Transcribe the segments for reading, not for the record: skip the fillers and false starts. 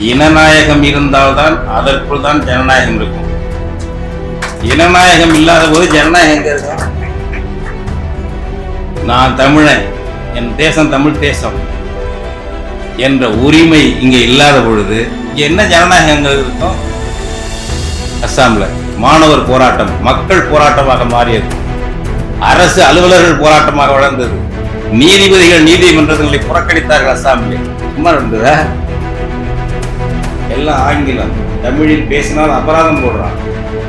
இனநாயகம் இருந்தால்தான் அதற்குள் தான் ஜனநாயகம் இருக்கும். இனநாயகம் இல்லாத போது ஜனநாயகம் எங்க இருக்கும்? நான் தமிழன், என் தேசம் தமிழ் தேசம் என்ற உரிமை இங்க இல்லாத பொழுது இங்க என்ன ஜனநாயகங்கள் இருக்கும்? அஸ்ஸாம்ல மாணவர் போராட்டம் மக்கள் போராட்டமாக மாறியது, அரசு அலுவலர்கள் போராட்டமாக வளர்ந்தது, நீதிபதிகள் நீதிமன்றங்களை புறக்கணித்தார்கள். அஸ்ஸாமிலே சும்மா இருந்ததா? எல்லாம் ஆங்கிலம், தமிழில் பேசினால் அபராதம் போடுறான்.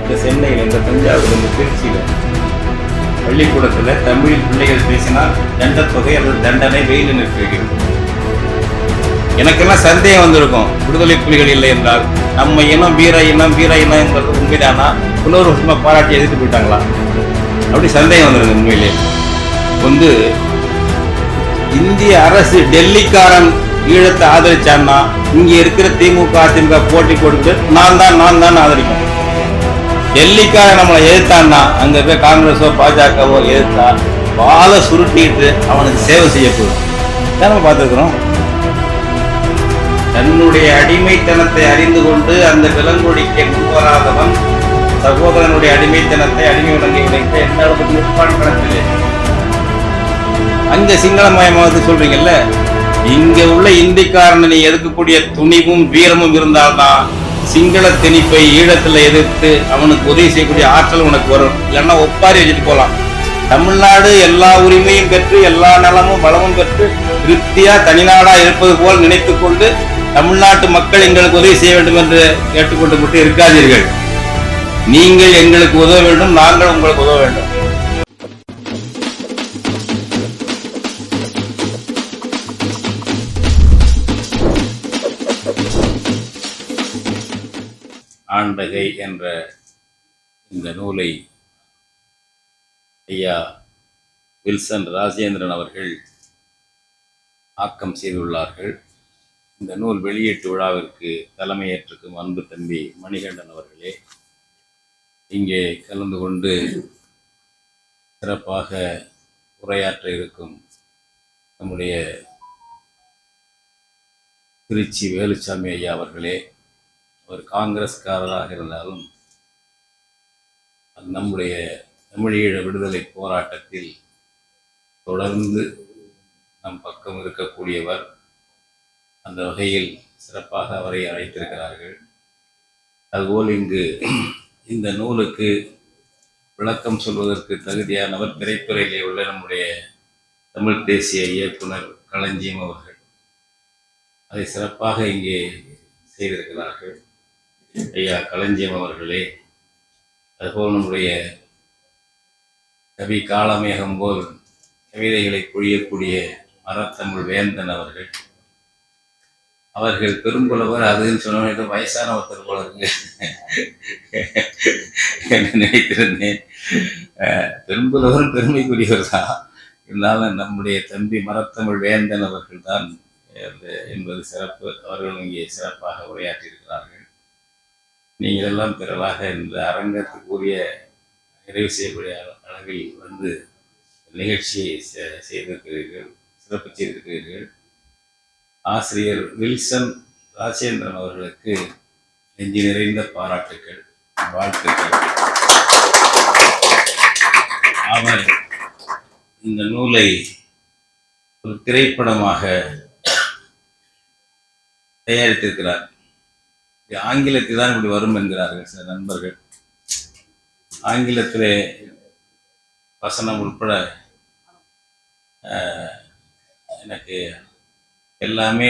இந்த சென்னையில், இந்த தஞ்சாவூர், இந்த திருச்சியில் பள்ளிக்கூடத்தில் தமிழில் பிள்ளைகள் பேசினால் தண்டத்தொகை அல்லது தண்டனை வெயில் நிற்கிறது. எனக்கெல்லாம் சந்தேகம் வந்திருக்கும், விடுதலை புலிகள் இல்லை என்றால் நம்ம இனம் வீர இனம் வீர இனம் என்பது உண்மைதானா? இன்னொரு வருஷமா பாராட்டி எதிர்த்து போயிட்டாங்களா? அப்படி சந்தேகம் வந்துருக்கு. உண்மையிலே வந்து இந்திய அரசு டெல்லிக்காரன் ஈழத்தை ஆதரிச்சான்னா இங்க இருக்கிற திமுக அதிமுக போட்டி கொடுத்து நான் தான் ஆதரிக்கும். டெல்லிக்காரன் நம்மளை எதிர்த்தான்னா அங்க இருக்க காங்கிரஸோ பாஜகவோ எதிர்த்தா பாலை சுருட்டிட்டு அவனுக்கு சேவை செய்யப்படும். நம்ம பார்த்துக்கிறோம். தன்னுடைய அடிமைத்தனத்தை அறிந்து கொண்டு அந்த விலங்கொடிக்க முன்வராதவன் சகோதரனுடைய அடிமைத்தனத்தை அடிமை விலங்கை உடைக்க எந்த அளவுக்கு நிற்பான் கணக்கில். அங்க சிங்களமயமாவது சொல்றீங்கல்ல, இங்க உள்ள இந்திக்காரனை எதிர்க்கக்கூடிய துணிவும் வீரமும் இருந்தால்தான் சிங்கள திணிப்பை ஈழத்துல எதிர்த்து அவனுக்கு உதவி செய்யக்கூடிய ஆற்றல் உனக்கு வரும். இல்லைன்னா ஒப்பாரி வச்சுட்டு போலாம். தமிழ்நாடு எல்லா உரிமையும் பெற்று எல்லா நலமும் வளமும் பெற்று திருப்தியா தனிநாடா இருப்பது போல் நினைத்து கொண்டு தமிழ்நாட்டு மக்கள் எங்களுக்கு உதவி செய்ய வேண்டும் என்று கேட்டுக்கொண்டு மட்டும் இருக்காதீர்கள். நீங்கள் எங்களுக்கு உதவ வேண்டும், நாங்கள் உங்களுக்கு உதவ வேண்டும். ஆண்டகை என்ற இந்த நூலை ஐயா வில்சன் ராஜேந்திரன் அவர்கள் ஆக்கம் செய்துள்ளார்கள். இந்த நூல் வெளியீட்டு விழாவிற்கு தலைமையேற்றிருக்கும் அன்பு தம்பி மணிகண்டன் அவர்களே, இங்கே கலந்து கொண்டு சிறப்பாக உரையாற்ற இருக்கும் நம்முடைய திருச்சி வேலுச்சாமி ஐயா அவர்களே, அவர் காங்கிரஸ்காரராக இருந்தாலும் நம்முடைய தமிழீழ விடுதலை போராட்டத்தில் தொடர்ந்து நம் பக்கம் இருக்கக்கூடியவர். அந்த வகையில் சிறப்பாக அவரை அழைத்திருக்கிறார்கள். அதுபோல் இங்கு இந்த நூலுக்கு விளக்கம் சொல்வதற்கு தகுதியானவர் திரைத்துறையிலே உள்ள நம்முடைய தமிழ் தேசிய இயக்குனர் களஞ்சியம் அவர்கள். அதை சிறப்பாக இங்கே செய்திருக்கிறார்கள். ஐயா களஞ்சியம் அவர்களே, அதுபோல் நம்முடைய கவி காளமேகம் போல் கவிதைகளை பொழியக்கூடிய மரத்தமிழ் வேந்தன் அவர்கள் பெரும்புலவர். அதுன்னு சொன்ன வயசான ஒருத்தர் போல இருக்கு நினைத்திருந்தேன். பெரும்புலவரும் பெருமைக்குரியவர் தான். இருந்தாலும் நம்முடைய தம்பி மரத்தமிழ் வேந்தன் அவர்கள் தான் என்பது சிறப்பு. அவர்கள் இங்கே சிறப்பாக உரையாற்றியிருக்கிறார்கள். நீங்கள் எல்லாம் பிறவாக இந்த அரங்கத்துக்குரிய நிறைவு செய்யக்கூடிய அளவில் வந்து நிகழ்ச்சியை செய்திருக்கிறீர்கள், சிறப்பு செய்திருக்கிறீர்கள். ஆசிரியர் வில்சன் ராஜேந்திரன் அவர்களுக்கு நெஞ்சு நிறைந்த பாராட்டுக்கள், வாழ்த்துக்கள். அவர் இந்த நூலை ஒரு திரைப்படமாக தயாரித்திருக்கிறார். ஆங்கிலத்தில் தான் இப்படி வரும் என்கிறார்கள் சில நண்பர்கள். ஆங்கிலத்திலே வசனம் உட்பட எனக்கு எல்லாமே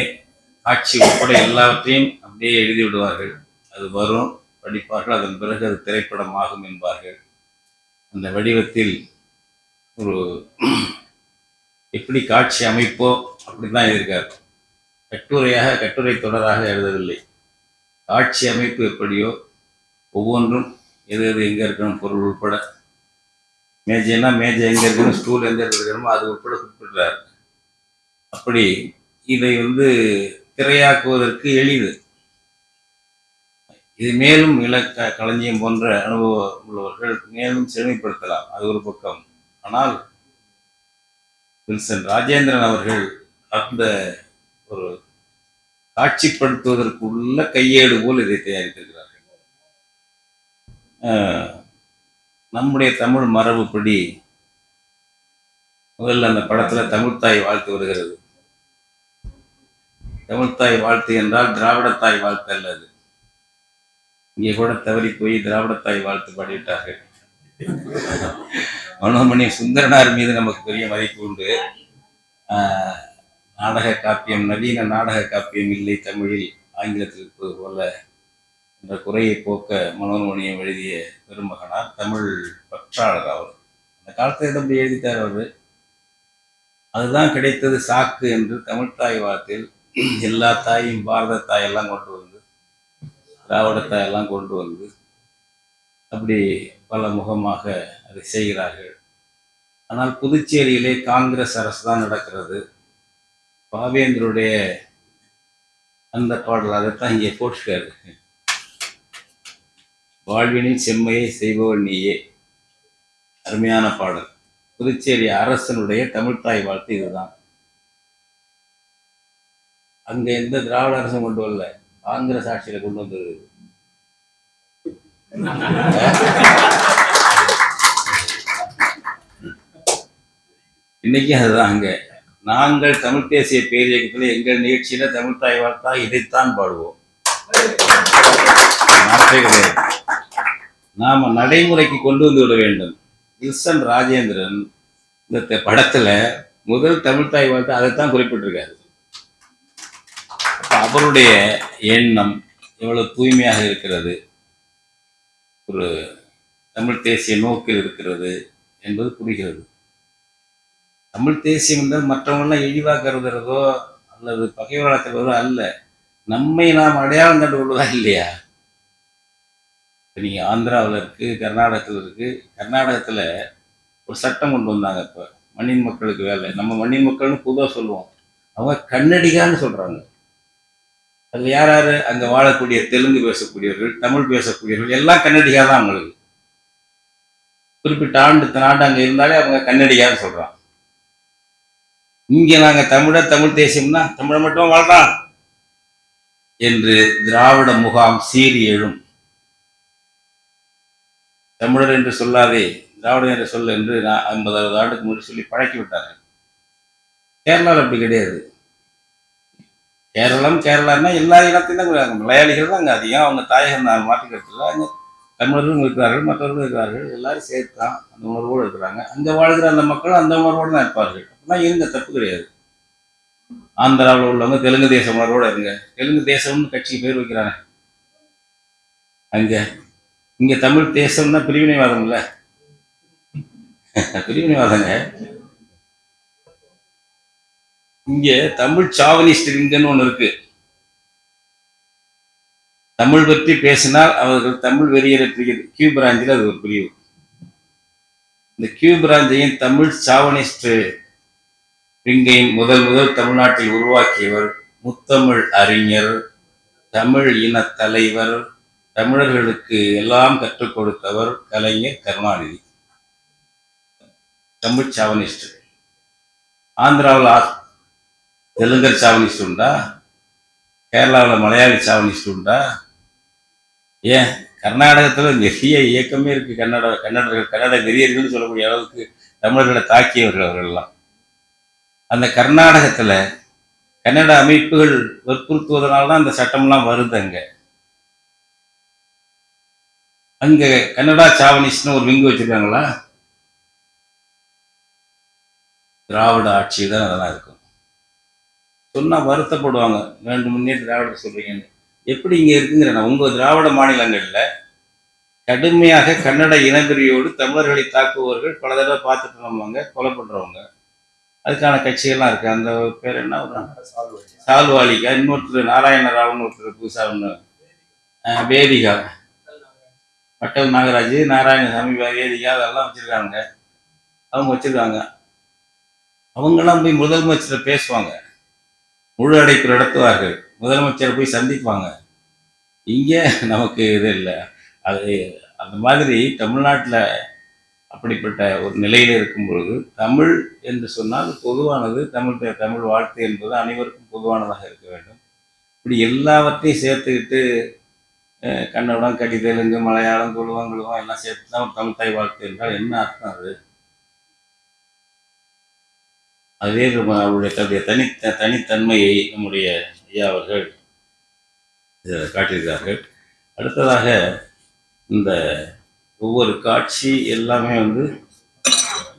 காட்சி உட்பட எல்லாவற்றையும் அப்படியே எழுதி விடுவார்கள். அது வரும், படிப்பார்கள், அதன் பிறகு அது திரைப்படமாகும் என்பார்கள். அந்த வடிவத்தில் ஒரு எப்படி காட்சி அமைப்போ அப்படிதான் எழுதியிருக்கார். கட்டுரை தொடராக எழுதவில்லை. காட்சி அமைப்பு எப்படியோ ஒவ்வொன்றும் எது எங்கே இருக்கணும் பொருள் உட்பட, மேஜைனா மேஜை எங்கே இருக்கணும், ஸ்டூல் எங்கே இருக்கணுமோ அது உட்பட குறிப்பிடுறார். அப்படி இதை வந்து திரையாக்குவதற்கு எளிது. இது மேலும் களஞ்சியம் போன்ற அனுபவம் உள்ளவர்கள் மேலும் செழுமைப்படுத்தலாம், அது ஒரு பக்கம். ஆனால் வில்சன் ராஜேந்திரன் அவர்கள் அந்த ஒரு காட்சிப்படுத்துவதற்குள்ள கையேடு போல் இதை தயாரித்திருக்கிறார்கள். நம்முடைய தமிழ் மரபுப்படி முதல்ல அந்த படத்துல தமிழ்த்தாய் வாழ்த்து வருகிறது. தமிழ்த்தாய் வாழ்த்து என்றால் திராவிடத்தாய் வாழ்த்து அல்லது. இங்கே கூட தவறி போய் திராவிடத்தாய் வாழ்த்து பாடிவிட்டார்கள். மனோன்மணி சுந்தரனார் மீது நமக்கு பெரிய மதிப்பு உண்டு. நாடக காப்பியம், நவீன நாடக காப்பியம் இல்லை தமிழில் ஆங்கிலத்தில் இருப்பது போல என்ற குறையை போக்க மனோன்மணியம் எழுதிய பெருமகனார், தமிழ் பற்றாளர் அவர். அந்த காலத்தில் எப்படி எழுதிட்டார் அவர். அதுதான் கிடைத்தது சாக்கு என்று தமிழ்த்தாய் வார்த்தையில் எல்லா தாயும் பாரத தாயெல்லாம் கொண்டு வந்து, திராவிட தாயெல்லாம் கொண்டு வந்து அப்படி பல முகமாக அதை செய்கிறார்கள். ஆனால் புதுச்சேரியிலே காங்கிரஸ் அரசு தான் நடக்கிறது. பாவேந்தருடைய அந்த பாடல் அதைத்தான் இங்கே போட்டுக்காரு. வாழ்வினில் செம்மையை செய்பவன் நீயே, அருமையான பாடல். புதுச்சேரி அரசனுடைய தமிழ்த்தாய் வாழ்த்து இதுதான். அங்க எந்த திராவிட அரசும் கொண்டு வரல, காங்கிரஸ் ஆட்சியில கொண்டு வந்தது. இன்னைக்கு அதுதான். அங்க நாங்கள் தமிழ் தேசிய பேரியக்கத்தில் எங்கள் நிகழ்ச்சியில தமிழ்த்தாய் வாழ்த்தா இதைத்தான் பாடுவோம். நாம நடைமுறைக்கு கொண்டு வந்து விட வேண்டும். வில்சன் ராஜேந்திரன் இந்த படத்துல முதல் தமிழ்த்தாய் வாழ்த்து அதைத்தான் குறிப்பிட்டிருக்காரு. அவருடைய எண்ணம் எவ்வளவு தூய்மையாக இருக்கிறது, ஒரு தமிழ் தேசிய நோக்கில் இருக்கிறது என்பது புரிகிறது. தமிழ் தேசியம் என்றால் மற்றவங்களாம் இழிவாக கருதுறதோ அல்லது பகை வளர்க்கிறதோ அல்ல, நம்மை நாம் அடையாளம் கண்டு கொள்வதா இல்லையா? நீங்க ஆந்திராவில் இருக்கு, கர்நாடகத்தில் இருக்கு. கர்நாடகத்தில் ஒரு சட்டம் கொண்டு வந்தாங்க. இப்போ மண்ணின் மக்களுக்கு வேலை, நம்ம மண்ணின் மக்கள்னு பொதுவாக சொல்லுவோம், அவங்க கன்னடிகான்னு சொல்றாங்க. அதில் யார் யார் அங்கே வாழக்கூடிய தெலுங்கு பேசக்கூடியவர்கள், தமிழ் பேசக்கூடியவர்கள் எல்லாம் கன்னடிகா தான். அவங்களுக்கு குறிப்பிட்ட ஆண்டு அங்கே இருந்தாலே அவங்க கன்னடிகான்னு சொல்றாங்க. இங்கே நாங்கள் தமிழ் தேசியம்னா தமிழை மட்டும் வாழ்றான் என்று திராவிட முகாம் சீறி எழும். தமிழர் என்று சொல்லாதே, திராவிடர் என்று சொல்ல என்று 50-60 ஆண்டுக்கு முன்னாடி சொல்லி பழக்கி விட்டார்கள். கேரளாவில் அப்படி கிடையாது. கேரளான்னா எல்லா இடத்தையும் தான் மலையாளிகள் தான் அங்கே அதிகம். அவங்க தாயகம் நான் மாற்றிக்கிறதுல அங்கே தமிழர்களும் இருக்கிறார்கள், மற்றவர்களும் இருக்கிறார்கள். எல்லாரும் சேர்த்து தான் அந்த உணர்வோடு இருக்கிறாங்க. அங்கே வாழ்கிற அந்த மக்கள் அந்த உணர்வோடு தான் இருப்பார்கள். அப்படிலாம் இருங்க, தப்பு கிடையாது. ஆந்திராவில் உள்ளவங்க தெலுங்கு தேச உணர்வோடு இருங்க. தெலுங்கு தேசம்னு கட்சிக்கு பேர் வைக்கிறாங்க அங்கே. இங்கே தமிழ் தேசம்னா பிரிவினைவாதம் இல்லை, பிரிவினைவாதங்க. இங்கே தமிழ் சாவனிஸ்ட் விங்கன்னு ஒன்று இருக்கு. தமிழ் பற்றி பேசினால் அவர்கள் தமிழ் வெறியரை பிரிக்கிறது. கியூ பிராஞ்சில் அது ஒரு பிரிவு. இந்த கியூ பிராஞ்சையும் தமிழ் சாவனிஸ்ட் விங்கையும் முதல் தமிழ்நாட்டில் உருவாக்கியவர் முத்தமிழ் அறிஞர், தமிழ் இன தலைவர், தமிழர்களுக்கு எல்லாம் கற்றுக் கொடுத்தவர் கலைஞர் கருணாநிதி. தமிழ் சாவனிஸ்ட். ஆந்திராவில் தெலுங்கர் சாவனிஸ்ட் உண்டா? கேரளாவில் மலையாளி சாவனிஸ்ட் உண்டா? ஏன் கர்நாடகத்தில் நிறைய இயக்கமே இருக்கு. கன்னட வெறியர்கள்னு சொல்லக்கூடிய அளவுக்கு தமிழர்களை தாக்கியவர்கள் அவர்கள்லாம். அந்த கர்நாடகத்தில் கன்னட அமைப்புகள் வற்புறுத்துவதனால்தான் அந்த சட்டம்லாம் வருது. அங்க கன்னடா சாவனிஸ்ட்னு ஒரு விங்கு வச்சிருக்காங்களா? திராவிட ஆட்சி தான் அதெல்லாம் இருக்கும். சொன்னா வருத்தப்படுவாங்க, வேண்டும் முன்னே திராவிட சொல்றீங்கன்னு. எப்படி இங்க இருக்குங்கிற உங்க திராவிட மாநிலங்கள்ல கடுமையாக கன்னட இனவெறியோடு தமிழர்களை தாக்குபவர்கள் பல தடவை பார்த்துட்டு நம்மாங்க, கொலை பண்றவங்க. அதுக்கான கட்சிகள்லாம் இருக்கு. அந்த பேர் என்ன, சால்வாலிகா, இன்னொருத்தர் நாராயண ராவ்னு ஒருத்தர் புதுசா ஒன்று, வேதிகா, பட்டல் நாகராஜ், நாராயணசாமி, வேதிகா, அதெல்லாம் வச்சிருக்காங்க. அவங்க வச்சிருக்காங்க. அவங்கெல்லாம் போய் முதலமைச்சரை பேசுவாங்க, முழு அடைப்பு நடத்துவார்கள், முதலமைச்சரை போய் சந்திப்பாங்க. இங்கே நமக்கு இது இல்லை. அது அந்த மாதிரி தமிழ்நாட்டில் அப்படிப்பட்ட ஒரு நிலையில் இருக்கும் பொழுது தமிழ் என்று சொன்னால் பொதுவானது. தமிழ் வாழ்த்து என்பது அனைவருக்கும் பொதுவானதாக இருக்க வேண்டும். இப்படி எல்லாவற்றையும் சேர்த்துக்கிட்டு கன்னடம், கடி, தெலுங்கு, மலையாளம், துளுவம் எல்லாம் சேர்த்து தான் ஒரு தமிழ் தாய் வாழ்த்து என்றால் என்ன அர்த்தம் அது? அதே அவருடைய தனித்தன்மையை நம்முடைய ஐயா அவர்கள் காட்டியிருக்கிறார்கள். அடுத்ததாக இந்த ஒவ்வொரு காட்சி எல்லாமே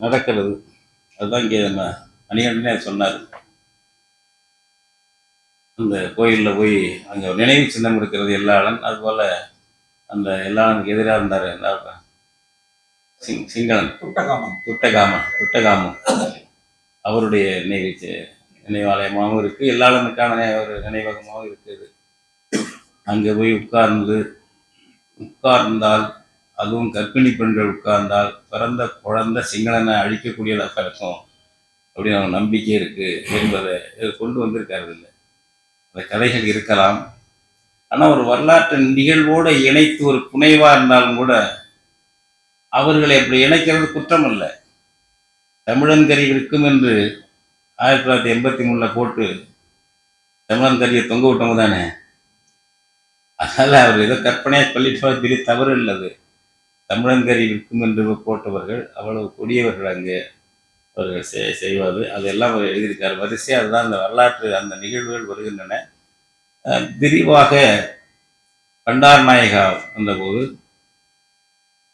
நடக்கிறது. அதுதான் இங்கே நம்ம மணிகண்டனே சொன்னார். அந்த கோயிலில் போய் அங்கே நினைவு சின்னம் இருக்கிறது எல்லாளன். அதுபோல் அந்த எல்லாளனுக்கு எதிராக இருந்தார் சிங்களன் துட்டகாமன் அவருடைய நினைவாலயமாகவும் இருக்குது. எல்லாளனுக்கான ஒரு நினைவகமாகவும் இருக்குது. அங்கே போய் உட்கார்ந்தால், அதுவும் கர்ப்பிணி பெண்கள் உட்கார்ந்தால் பிறந்த குழந்தை சிங்களனை அழிக்கக்கூடியதாக இருக்கும் அப்படின்னு அவங்க நம்பிக்கை இருக்கு என்பதை கொண்டு வந்திருக்காரு. இல்லை, அந்த கதைகள் இருக்கலாம். ஆனால் ஒரு வரலாற்று நிகழ்வோடு இணைத்து ஒரு புனைவா இருந்தாலும் கூட அவர்களை அப்படி இணைக்கிறது குற்றம் அல்ல. தமிழன் கறி இருக்கும் என்று 1983 போட்டு தமிழன் கறியை தொங்க விட்டவங்க தானே. அதனால அவர் ஏதோ கற்பனையாக சொல்லிட்டு பெரிய தவறு இல்லது. தமிழன் கறி விற்கும் என்று போட்டவர்கள் அவ்வளவு கொடியவர்கள் அங்கே அவர்கள் செய்வது அதெல்லாம் அவர் எழுதியிருக்கார். வரிசையாக அதுதான் அந்த வரலாற்று அந்த நிகழ்வுகள் வருகின்றன. விரிவாக பண்டார் நாயகா வந்தபோது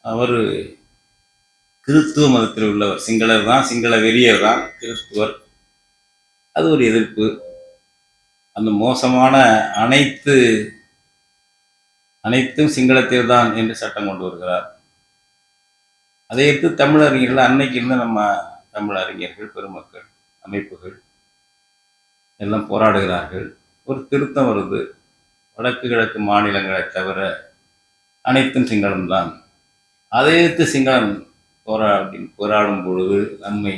அவர் கிறிஸ்துவ மதத்தில் உள்ளவர், சிங்களர் தான், சிங்கள வெறியர் தான், கிறிஸ்துவர். அது ஒரு எதிர்ப்பு. அந்த மோசமான அனைத்தும் சிங்களத்தில் தான் என்று சட்டம் கொண்டு வருகிறார். அதை எடுத்து தமிழறிஞர்கள் அன்னைக்கு இருந்த நம்ம தமிழறிஞர்கள், பெருமக்கள், அமைப்புகள் எல்லாம் போராடுகிறார்கள். ஒரு திருத்தம் வருது. வடக்கு கிழக்கு மாநிலங்களை தவிர அனைத்தும் சிங்களம்தான். அதை எடுத்து சிங்களம் போராடும் பொழுது நம்மை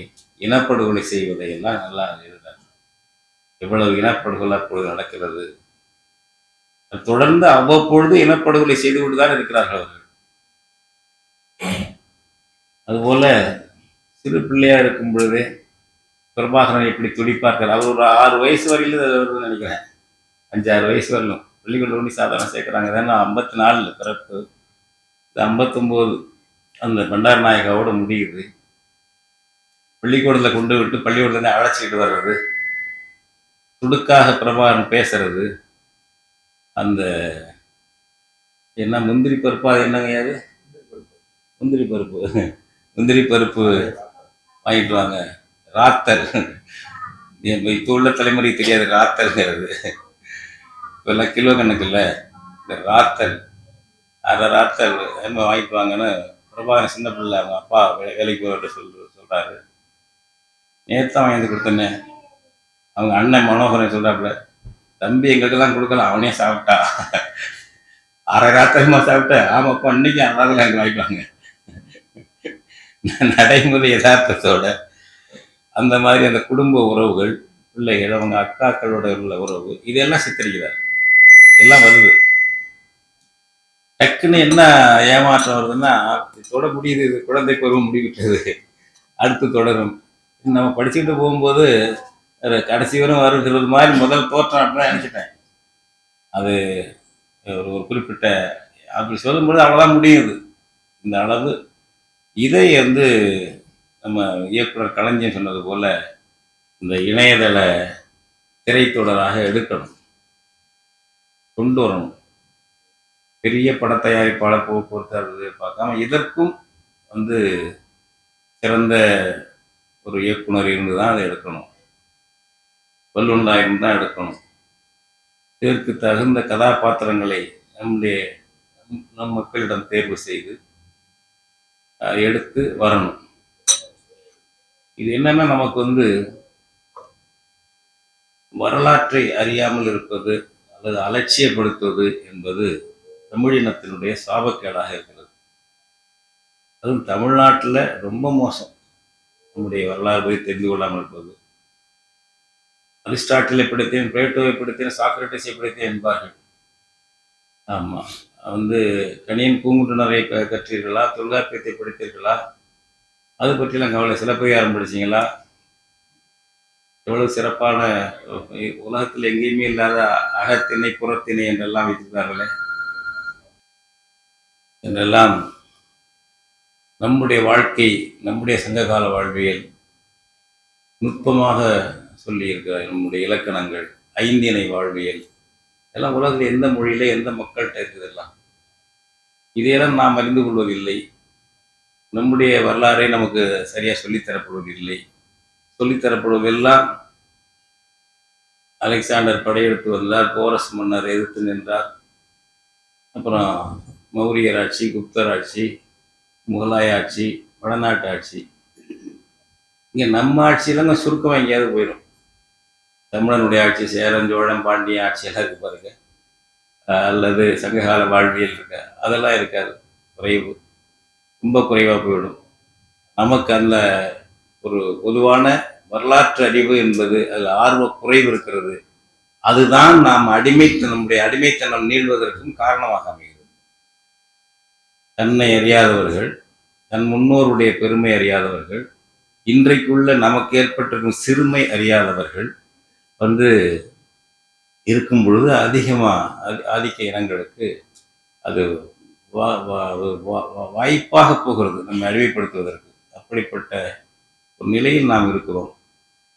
இனப்படுகொலை செய்வதையெல்லாம் நல்லா எழுதார். எவ்வளவு இனப்படுகொலை அப்பொழுது நடக்கிறது. தொடர்ந்து அவ்வப்பொழுது இனப்படுகொலை செய்து கொண்டுதான் இருக்கிறார்கள் அவர்கள். அதுபோல சிறு பிள்ளையா இருக்கும் பொழுதே பிரபாகரன் எப்படி துடிப்பார்கள். அவர் ஒரு 6 வயசு வரையில வருதுன்னு நினைக்கிறேன். 5-6 வயசு வரலும் பள்ளிக்கூட ஒண்ணி சாதாரண சேர்க்குறாங்க. ஏன்னா 54 பிறப்பு, 59 அந்த பண்டார் நாயகாவோட முடியுது. பள்ளிக்கூடத்தில் கொண்டு விட்டு பள்ளிக்கூடத்துலேருந்து அழைச்சிக்கிட்டு வர்றது, துடுக்காக பிரபாகரன் பேசுறது, அந்த என்ன முந்திரி பருப்பு, அது என்னங்க அது முந்திரி பருப்பு வாங்கிட்டு வாங்க, ராத்தல். இப்போ உள்ள தலைமுறைக்கு தெரியாது ராத்தல்ங்கிறது. இப்போல்லாம் கிலோ கணக்கு இல்லை, இந்த ராத்தல், அரை ராத்தல் என்ன வாங்கிட்டு வாங்கன்னு பிரபாகரன் சின்ன பிள்ளை அவங்க அப்பா வேலைக்கு போகிற சொல்கிறாரு. நேற்று வாங்கி கொடுத்தேன்னே. அவங்க அண்ணன் மனோகரன் சொல்கிறாப்புல, தம்பி எங்களுக்கெல்லாம் கொடுக்கலாம், அவனே சாப்பிட்டா, அரை ராத்திரமா சாப்பிட்டேன். ஆமாப்பா இன்னைக்கு அதான் அங்கே வாங்கிப்பாங்க. நடைமுறை யதார்த்தத்தோட அந்த மாதிரி அந்த குடும்ப உறவுகள், பிள்ளைகள், அவங்க அக்காக்களோட உள்ள உறவு, இதெல்லாம் சித்தரிக்கிறார். எல்லாம் வருது. டக்குன்னு என்ன ஏமாற்றம் வருதுன்னா, தொட முடியுது, இது குழந்தை பருவம் முடிவிட்டது, அடுத்து தொடரும். நம்ம படிச்சுக்கிட்டு போகும்போது கடைசி வரும் வருகிறது மாதிரி முதல் தோற்றம் அப்படின்னு நினச்சிட்டேன். அது ஒரு குறிப்பிட்ட அப்படி சொல்லும்போது அவ்வளோதான் முடியுது இந்த அளவு. இதை நம்ம இயக்குனர் கலைஞன் சொன்னது போல இந்த இணையதள திரைத்தொடராக எடுக்கணும், கொண்டு வரணும். பெரிய பட தயாரிப்பாளர் போக்குவரத்து பார்க்காம இதற்கும் சிறந்த ஒரு இயக்குனர் இருந்து தான் அதை எடுக்கணும், வல்லுண்டாயிருந்து தான் எடுக்கணும். இதற்கு தகுந்த கதாபாத்திரங்களை நம் மக்களிடம் தேர்வு செய்து எடுத்து வரணும். இது என்னன்னா, நமக்கு வரலாற்றை அறியாமல் இருப்பது அல்லது அலட்சியப்படுத்துவது என்பது தமிழினத்தினுடைய சாபக்கேடாக இருக்கிறது. அதுவும் தமிழ்நாட்டில் ரொம்ப மோசம். நம்முடைய வரலாறு போய் தெரிந்து கொள்ளாமல் இருப்பது. அரிஸ்டாட்டிலை படித்தேன், பிளேட்டோவை படித்தேன், சாக்ரட்டிஸை படித்தேன் என்பார்கள். ஆமாம், கணியன் பூங்குன்றனரை கற்றீர்களா, தொல்காப்பியத்தை படித்தீர்களா, அது பற்றிலாம் கவலை. சிலப்பதிகாரம் படிச்சிங்களா, எவ்வளவு சிறப்பான உலகத்தில் எங்கேயுமே இல்லாத அகத்திணை புறத்திணை என்றெல்லாம் வைத்திருந்தார்களே என்றெல்லாம் நம்முடைய வாழ்க்கை, நம்முடைய சங்ககால வாழ்வியல் நுட்பமாக சொல்லியிருக்கிறார். நம்முடைய இலக்கணங்கள், ஐந்திணை வாழ்வியல் எல்லாம் உலகத்தில் எந்த மொழியில எந்த மக்கள்கிட்ட இருக்குதெல்லாம். இதையெல்லாம் நாம் அறிந்து கொள்வதில்லை. நம்முடைய வரலாறை நமக்கு சரியா சொல்லித்தரப்படுவதில்லை. சொல்லித்தரப்படுவதெல்லாம் அலெக்சாண்டர் படையெடுத்து வந்தார், போரஸ் மன்னர் எதிர்த்து நின்றார், அப்புறம் மௌரியர் ஆட்சி, குப்தர் ஆட்சி, முகலாய ஆட்சி, வடநாட்டு ஆட்சி. இங்கே நம்ம ஆட்சியிலங்க சுருக்கமாக எங்கேயாவது போயிடும். தமிழனுடைய ஆட்சி, சேரன், சோழன், பாண்டிய ஆட்சியெல்லாம் இருக்கு பாருங்க, அல்லது சங்ககால வாழ்வியல் இருக்க, அதெல்லாம் இருக்காது. குறைவு, ரொம்ப குறைவாக போயிடும். நமக்கு அந்த ஒரு பொதுவான வரலாற்று அறிவு என்பது அதில் ஆர்வ குறைவு இருக்கிறது. அதுதான் நாம் நம்முடைய அடிமைத்தனம் நீள்வதற்கும் காரணமாக அமைகிறது. தன்னை அறியாதவர்கள், தன் முன்னோருடைய பெருமை அறியாதவர்கள், இன்றைக்குள்ள நமக்கு ஏற்பட்டிருக்கும் சிறுமை அறியாதவர்கள் இருக்கும் பொழுது ஆதிக்க இனங்களுக்கு அது வாய்ப்பாக போகிறது நம்மை அடிமைப்படுத்துவதற்கு. அப்படிப்பட்ட ஒரு நிலையில் நாம் இருக்கிறோம்.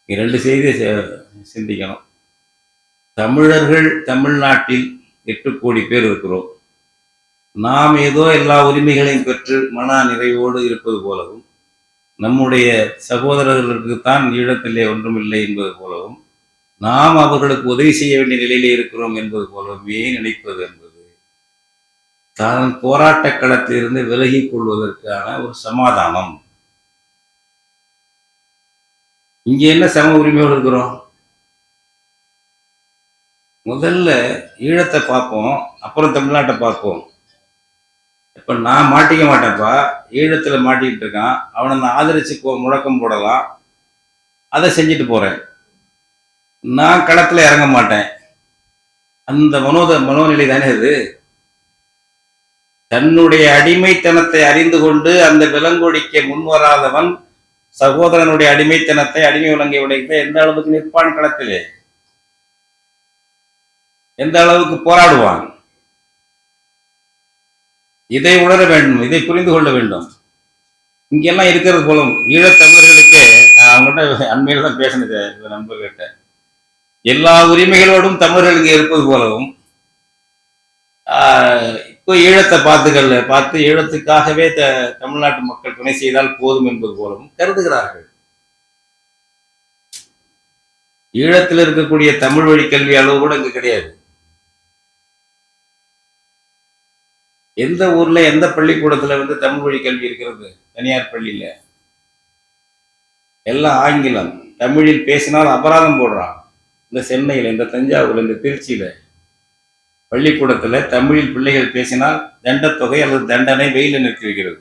இரண்டு செய்தியை சிந்திக்கணும். தமிழர்கள் தமிழ்நாட்டில் 8 கோடி பேர் இருக்கிறோம். நாம் ஏதோ எல்லா உரிமைகளையும் பெற்று மன நிறைவோடு இருப்பது போலவும், நம்முடைய சகோதரர்களுக்கு தான் ஈழத்திலே ஒன்றுமில்லை என்பது போலவும், நாம் அவர்களுக்கு உதவி செய்ய வேண்டிய நிலையிலே இருக்கிறோம் என்பது போலவே நினைப்பது என்பது தான் போராட்ட களத்திலிருந்து விலகிக் கொள்வதற்கான ஒரு சமாதானம். இங்கே என்ன சம உரிமையோடு இருக்கிறோம்? முதல்ல ஈழத்தை பார்ப்போம், அப்புறம் தமிழ்நாட்டை பார்ப்போம். இப்ப நான் மாட்டிக்க மாட்டேன்ப்பா, ஈழத்துல மாட்டிக்கிட்டு இருக்கான், அவனை நான் ஆதரிச்சு முழக்கம் போடலாம், அதை செஞ்சுட்டு போறேன். நான் களத்துல இறங்க மாட்டேன். அந்த மனோநிலை தானே அது. தன்னுடைய அடிமைத்தனத்தை அறிந்து கொண்டு அந்த விலங்கொடிக்க முன்வராதவன் சகோதரனுடைய அடிமைத்தனத்தை, அடிமை விலங்கை உடைக்க எந்த அளவுக்கு நிற்பான் களத்திலே, எந்த அளவுக்கு போராடுவான்? இதை உணர வேண்டும், இதை புரிந்து கொள்ள வேண்டும். இங்கெல்லாம் இருக்கிறது போலும் ஈழத்தமிழர்களுக்கு, நான் அவங்ககிட்ட அண்மையில் தான் பேசினது நண்பர்கிட்ட, எல்லா உரிமைகளோடும் தமிழர்களுக்கு இருப்பது போலவும், இப்போ ஈழத்தை பார்த்து ஈழத்துக்காகவே தமிழ்நாட்டு மக்கள் துணை செய்தால் போதும் என்பது போலவும் கருதுகிறார்கள். ஈழத்தில் இருக்கக்கூடிய தமிழ் வழி கல்வி அளவு கூட இங்கு கிடையாது. எந்த ஊர்ல எந்த பள்ளிக்கூடத்துல தமிழ் வழி கல்வி இருக்கிறது? தனியார் பள்ளியில எல்லாம் ஆங்கிலம். தமிழில் பேசினால் அபராதம் போடுறான். இந்த சென்னையில, இந்த தஞ்சாவூர்ல, இந்த திருச்சியில பள்ளிக்கூடத்துல தமிழில் பிள்ளைகள் பேசினால் தண்டத்தொகை அல்லது தண்டனை வெயில நிறுத்தி வைக்கிறது.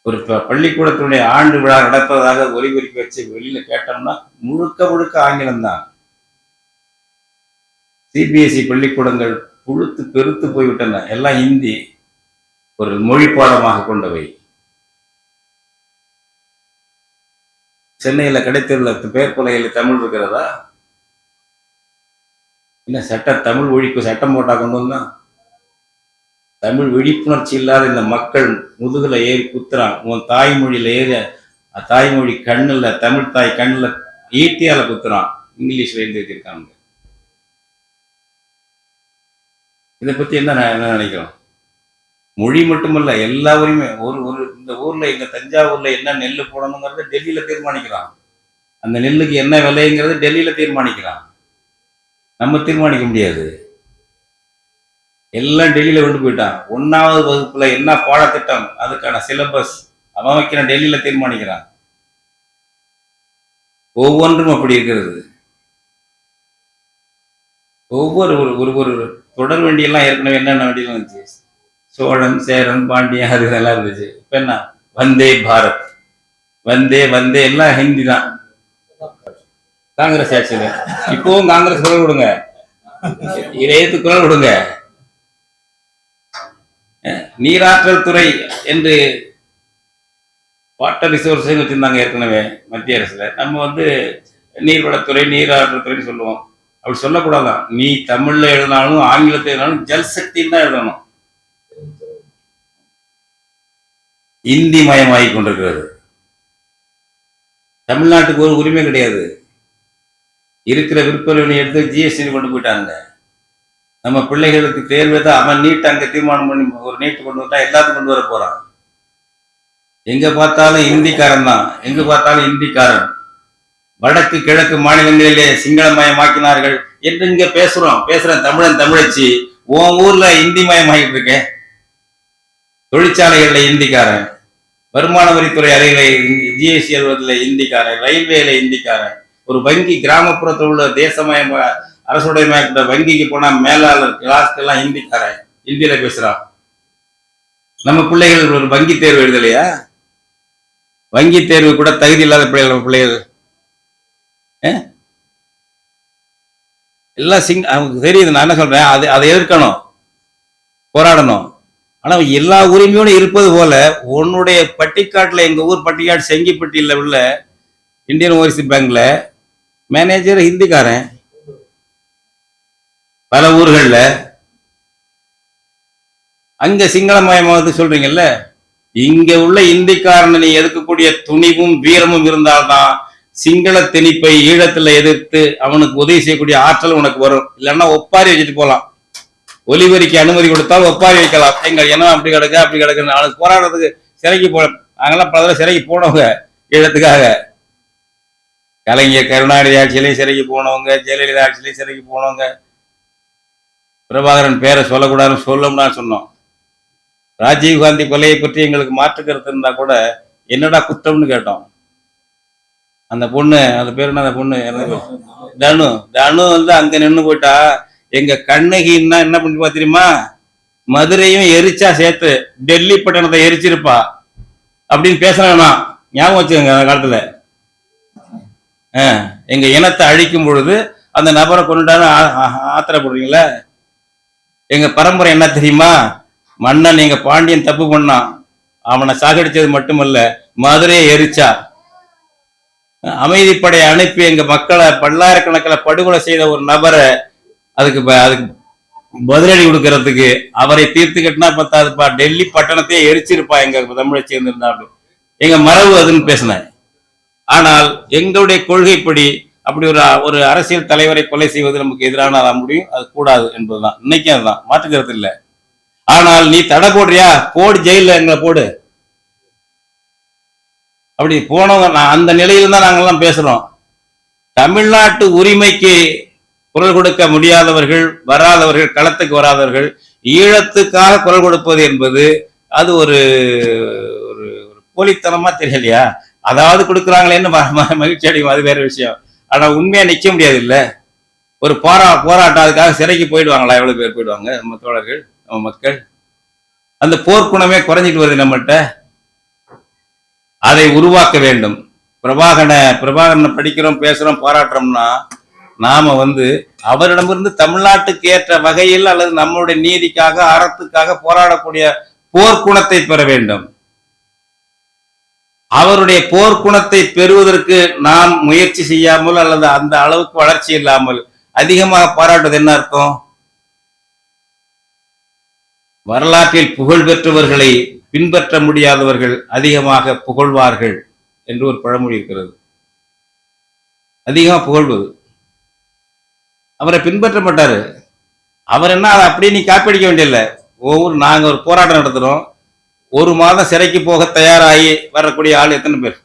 ஒரு பள்ளிக்கூடத்தினுடைய ஆண்டு விழா நடப்பதாக ஒலிபெருக்கி வச்சு வெளியில கேட்டோம்னா முழுக்க ஆங்கிலம்தான். சிபிஎஸ்இ பள்ளிக்கூடங்கள் புழுத்து பெருத்து போய்விட்டன. எல்லாம் ஹிந்தி ஒரு மொழி பாடமாக கொண்டவை. சென்னையில கிடைத்துள்ள பேர் கொலையில் தமிழ் இருக்கிறதா? என்ன தமிழ் மொழிக்கு சட்டம் போட்டா கொண்டு வந்தா? தமிழ் விழிப்புணர்ச்சி இல்லாத இந்த மக்கள் முதுகுல ஏறி குத்துறான். உன் தாய்மொழியில ஏறி தாய்மொழி கண்ணுல, தமிழ் தாய் கண்ணுல ஈட்டியால குத்துறான். இங்கிலீஷ்ல எழுதி வச்சிருக்காங்க. இதை பத்தி என்ன நினைக்கிறோம்? மொழி மட்டுமல்ல, எல்லா உரிமை. இந்த ஊர்ல, எங்க தஞ்சாவூர்ல என்ன நெல் போடணுங்கிறத டெல்லியில தீர்மானிக்கிறான். அந்த நெல்லுக்கு என்ன விலைங்கிறது டெல்லியில தீர்மானிக்கிறான். நம்ம தீர்மானிக்க முடியாது. எல்லாம் டெல்லியில கொண்டு போயிட்டான். 1வது வகுப்புல என்ன பாடத்திட்டம், அதுக்கான சிலபஸ் அவன் வைக்கிற டெல்லியில தீர்மானிக்கிறான். ஒவ்வொன்றும் அப்படி இருக்கிறது. ஒவ்வொரு ஒரு தொடர் வண்டியெல்லாம் ஏற்கனவே என்னென்ன வண்டியெல்லாம் இருந்துச்சு, சோழன், சேரன், பாண்டியன், அது இதெல்லாம் இருந்துச்சு. இப்ப என்ன, வந்தே பாரத், வந்தே எல்லாம் ஹிந்தி தான். காங்கிரஸ் ஆட்சியில இப்பவும் காங்கிரஸ் குரல் கொடுங்க, இதையத்து குரல் கொடுங்க. நீராற்றல் துறை என்று வாட்டர் ரிசோர்ஸ் வச்சிருந்தாங்க ஏற்கனவே மத்திய அரசுல. நம்ம வந்து நீர்வளத்துறை நீராற்றுத்துறைன்னு சொல்லுவோம். அப்படி சொல்லக்கூடாதான். நீ தமிழ்ல எழுதினாலும் ஆங்கிலத்தில் எழுதினாலும் ஜல் சக்தின்னு தான் எழுதணும். இந்தி மயமாகி கொண்டிருக்கிறது. தமிழ்நாட்டுக்கு ஒரு உரிமை கிடையாது. இருக்கிற விற்பனை எடுத்து ஜிஎஸ்டி கொண்டு போயிட்டாங்க. நம்ம பிள்ளைகளுக்கு தேர்வு தான் அவன் நீட் அங்க தீர்மானம் பண்ணி ஒரு நீட் கொண்டு வந்தா எல்லாத்தையும் கொண்டு வர போறான். எங்க பார்த்தாலும் இந்திக்காரன் தான், எங்க பார்த்தாலும் இந்திக்காரன். வடக்கு கிழக்கு மாநிலங்களிலே சிங்களமயமாக்கினார்கள் என்று இங்க பேசுறேன் தமிழன் தமிழச்சி. உன் ஊர்ல இந்தி மயமாகிட்டு இருக்க. தொழிற்சாலைகள்ல இந்திக்காரன், வருமான வரித்துறை அறையில ஜிஎஸ்டி அலுவலகத்தில் இந்திக்காரன், ரயில்வேல இந்திக்காரன், ஒரு வங்கி கிராமப்புறத்தில் உள்ள தேசமயம் அரசுடையமயப்பட்ட வங்கிக்கு போனா மேலாளர் கிளாஸ்க்கெல்லாம் இந்திக்காரன், இந்தியில பேசுறான். நம்ம பிள்ளைகள் ஒரு வங்கி தேர்வு எழுதலையா? வங்கி தேர்வு கூட தகுதி இல்லாத பிள்ளைகள் எல்லாம் அவங்களுக்கு தெரியுது. நான் என்ன சொல்றேன், அதை எதிர்க்கணும், போராடணும். ஆனா எல்லா உரிமையோடு இருப்பது போல உன்னுடைய பட்டிக்காட்டுல, எங்க ஊர் பட்டிக்காடு செங்கிப்பட்டியில உள்ள இந்தியன் ஓவர்சீஸ் பேங்க்ல மேனேஜர் ஹிந்திக்காரன். பல ஊர்கள்ல அங்க சிங்களமயமாவது சொல்றீங்கல்ல. இங்க உள்ள இந்திக்காரனை நீ எதிர்க்கக்கூடிய துணிவும் வீரமும் இருந்தால்தான் சிங்கள திணிப்பை ஈழத்துல எதிர்த்து அவனுக்கு உதவி செய்யக்கூடிய ஆற்றல் உனக்கு வரும். இல்லைன்னா ஒப்பாரி வச்சுட்டு போலாம். ஒலிபரிக்கு அனுமதி கொடுத்தால் ஒப்பாரி வைக்கலாம். எங்கள் இனம் அப்படி கிடக்கு அப்படி கிடக்குன்னு அவனுக்கு போராடுறதுக்கு சிறைக்கு நாங்கெல்லாம் பல சிறைக்கு போனவங்க ஈழத்துக்காக. கலைஞர் கருணாநிதி ஆட்சியிலையும் சிறைக்கு போனவங்க, ஜெயலலிதா ஆட்சியிலையும் சிறைக்கு போனவங்க. பிரபாகரன் பேரை சொல்லக்கூடாதுன்னு சொல்லணும்னு சொன்னோம். ராஜீவ்காந்தி கொலையை பற்றி எங்களுக்கு மாற்று கருத்து இருந்தா கூட என்னடா குற்றம்னு கேட்டோம். அந்த பொண்ணு, அந்த பேர் என்ன, அந்த பொண்ணு தனு வந்து அங்க நின்று போயிட்டா. எங்க கண்ணகின்னா என்ன பண்ணிப்பா தெரியுமா? மதுரையும் எரிச்சா சேர்த்து டெல்லி பட்டணத்தை எரிச்சிருப்பா அப்படின்னு பேசுறானா ஞாபகம் வச்சுக்கோங்க. அந்த காலத்துல எங்க இனத்தை அழிக்கும் பொழுது அந்த நபரை கொண்டுட்டான்னு ஆத்திரப்படுறீங்களா? எங்க பரம்பரை என்ன தெரியுமா? மன்னன் எங்க பாண்டியன் தப்பு பண்ணான், அவனை சாகடிச்சது மட்டுமல்ல மதுரையை எரிச்சா. அமைதிப்படை அனுப்பி எங்க மக்களை பல்லாயிரக்கணக்கில் படுகொலை செய்த ஒரு நபரை அதுக்கு பதிலடி கொடுக்கறதுக்கு அவரை தீர்த்து கட்டினா பத்தாதுப்பா, டெல்லி பட்டணத்தையே எரிச்சிருப்பா எங்க தமிழை சேர்ந்திருந்தாலும். எங்க மரபு அதுன்னு பேசினேன். ஆனால் எங்களுடைய கொள்கைப்படி அப்படி ஒரு அரசியல் தலைவரை கொலை செய்வது நமக்கு எதிரான முடியும், அது கூடாது என்பதுதான். இன்னைக்கும் அதுதான், மாற்றுக்கிறது இல்லை. ஆனால் நீ தடை போடுறியா, போடு, ஜெயில எங்களை போடு. அப்படி போனவங்க அந்த நிலையில தான் நாங்கெல்லாம் பேசுறோம். தமிழ்நாட்டு உரிமைக்கு குரல் கொடுக்க முடியாதவர்கள், வராதவர்கள், களத்துக்கு வராதவர்கள் ஈழத்துக்காக குரல் கொடுப்பது என்பது அது ஒரு போலித்தனமா தெரியலையா? அதாவது கொடுக்குறாங்களேன்னு மகிழ்ச்சி அடையும், அது வேற விஷயம். ஆனா உண்மையா நிக்க முடியாது இல்ல. ஒரு போராட்டம் அதுக்காக சிறைக்கு போயிடுவாங்களா? எவ்வளவு பேர் போயிடுவாங்க நம்ம தோழர்கள், நம்ம மக்கள். அந்த போர்க்குணமே குறைஞ்சிட்டு வருது நம்மகிட்ட. அதை உருவாக்க வேண்டும். பிரபாகரனை படிக்கிறோம், பேசுறோம், பாராட்டுறோம்னா நாம அவரிடமிருந்து தமிழ்நாட்டுக்கு ஏற்ற வகையில் அல்லது நம்மளுடைய நீதிக்காக, அறத்துக்காக போராடக்கூடிய போர்க்குணத்தை பெற வேண்டும். அவருடைய போர்க்குணத்தை பெறுவதற்கு நாம் முயற்சி செய்யாமல் அல்லது அந்த அளவுக்கு வளர்ச்சி இல்லாமல் அதிகமாக பாராட்டுவது என்ன அர்த்தம்? வரலாற்றில் புகழ் பெற்றவர்களை பின்பற்ற முடியாதவர்கள் அதிகமாக புகழ்வார்கள் என்று ஒரு பழமொழி இருக்கிறது. அதிகமாக புகழ்வது. அவரை பின்பற்ற மாட்டாரு. அவர் என்ன, அதை அப்படியே நீ காப்பீடிக்க வேண்டியதில்லை. நாங்க ஒரு போராட்டம் நடத்துறோம், ஒரு மாதம் சிறைக்கு போக தயாராகி வரக்கூடிய ஆள் எத்தனை பேர்?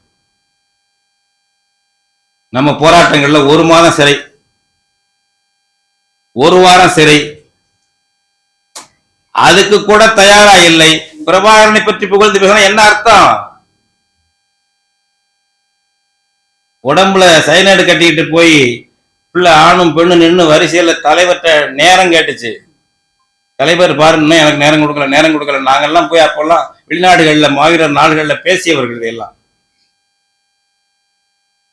நம்ம போராட்டங்கள்ல ஒரு மாதம் சிறை, ஒரு வாரம் சிறை, அதுக்கு கூட தயாரா இல்லை. பிரபாகரனை பற்றி புகழ்ந்து பேசணும் என்ன அர்த்தம்? உடம்புல சைனைடு கட்டிக்கிட்டு போய் ஆணும் பெண்ணு நின்று வரிசையில தலைவர்கிட்ட நேரம் கேட்டுச்சு. தலைவர் பாருன்னு எனக்கு நேரம் கொடுக்கல. நாங்கெல்லாம் போய் அப்பெல்லாம் வெளிநாடுகள்ல மாவீரர் நாடுகள்ல பேசியவர்கள் எல்லாம்.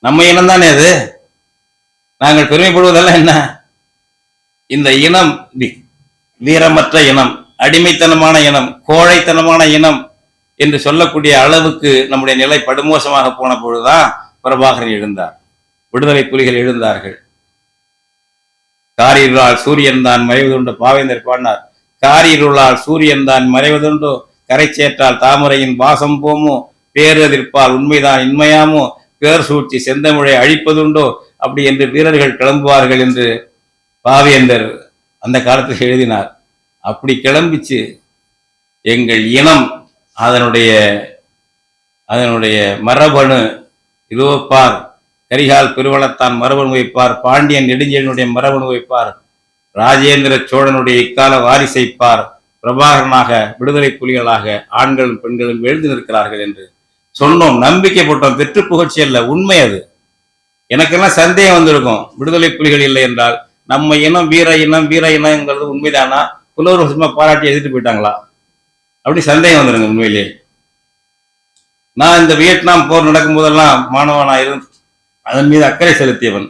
நம்ம இனம் தானே அது. நாங்கள் பெருமைப்படுவதெல்லாம் என்ன? இந்த இனம் வீரமற்ற இனம், அடிமைத்தனமான இனம், கோழைத்தனமான இனம் என்று சொல்லக்கூடிய அளவுக்கு நம்முடைய நிலை படுமோசமாக போன பொழுதுதான் பிரபாகரன் எழுந்தார், விடுதலை புலிகள் எழுந்தார்கள். காரிருளால் சூரியன் தான் மறைவதுண்டு பாவேந்தர் பாடினார். காரிருளால் சூரியன் தான் மறைவதுண்டோ, கரை சேற்றால் தாமரையின் வாசம் போமோ, பேரதிர்ப்பால் உண்மைதான் இன்மையாமோ, பேர் சூழ்ச்சி செந்தமிழை அழிப்பதுண்டோ, அப்படி என்று வீரர்கள் கிளம்புவார்கள் என்று பாவேந்தர் அந்த காலத்தில் எழுதினார். அப்படி கிளம்பிச்சு எங்கள் இனம் அதனுடைய மரபணு இதோ பார், கரிகால் பெருவளத்தான் மரபணு வைப்பார், பாண்டியன் நெடுஞ்செழியனுடைய மரபணு வைப்பார், ராஜேந்திர சோழனுடைய இக்கால வாரிசைப்பார், பிரபாகரனாக விடுதலை புலிகளாக ஆண்களும் பெண்களும் எழுந்து நிற்கிறார்கள் என்று சொன்னோம். நம்பிக்கை போட்டோம். வெற்று புகழ்ச்சி அல்ல, உண்மை அது. எனக்கெல்லாம் சந்தேகம் வந்திருக்கும், விடுதலை புலிகள் இல்லை என்றால் நம்ம இனம் வீர இனங்கிறது உண்மைதானா, புலவர் சும்மா பாராட்டி எதிர்த்து போயிட்டாங்களா, அப்படி சந்தேகம் வந்துருங்க. உண்மையிலே நான் இந்த வியட்நாம் போர் நடக்கும் போதெல்லாம் மாணவனா இருந்து அதன் மீது அக்கறை செலுத்தியவன்.